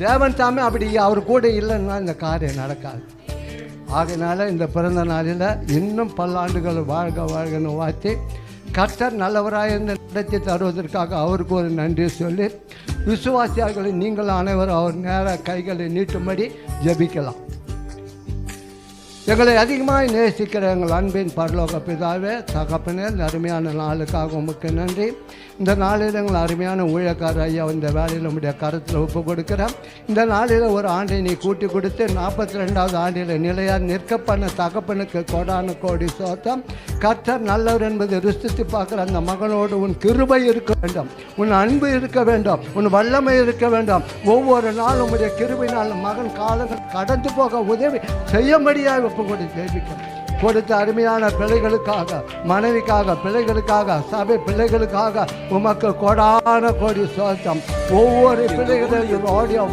தேவன் தாமே அப்படி அவர் கூட இல்லைன்னா இந்த காரியம் நடக்காது. ஆகையினால இந்த பிறந்த நாளில் இன்னும் பல்லாண்டுகள் வாழ்க வாழ்கன்னு வாழ்த்தி கர்த்தர் நல்லவராக இருந்து நடத்தி தருவதற்காக அவருக்கு ஒரு நன்றி சொல்லி விசுவாசியார்களை நீங்கள் அனைவரும் அவர் நேர கைகளை நீட்டும்படி ஜெபிக்கலாம். எங்களை அதிகமாக நேசிக்கிற எங்கள் அன்பின் பரலோக பிதாவே, தகப்பனே, இந்த அருமையான நாளுக்காக உமக்கு நன்றி. இந்த நாளில் எங்கள் அருமையான ஊழியக்காரர் ஐயா இந்த வேலையில் உடைய கருத்தில் ஒப்பு கொடுக்கிறேன். இந்த நாளில் ஒரு ஆண்டை நீ கூட்டி கொடுத்து 42வது ஆண்டில் நிலையாக நிற்க பண்ண தகப்பனுக்கு கோடான கோடி சோத்தம். கர்த்தர் நல்லவர் என்பதை ருசித்து பார்க்குற அந்த மகனோடு உன் கிருபை இருக்க வேண்டும், உன் அன்பு இருக்க வேண்டும், உன் வல்லமை இருக்க வேண்டும். ஒவ்வொரு நாளும் உடைய கிருபை நாள் மகன் காலங்கள் கடந்து போக உதவி செய்யும்படியாக ஒப்பு கொடு ஜெபிக்கிறேன். கொடுத்த அருமையான பிள்ளைகளுக்காக, மனைவிக்காக, பிள்ளைகளுக்காக, சபை பிள்ளைகளுக்காக உமக்கு கோடான கோடி சோத்தம். ஒவ்வொரு பிள்ளைகளும் ஆடியோ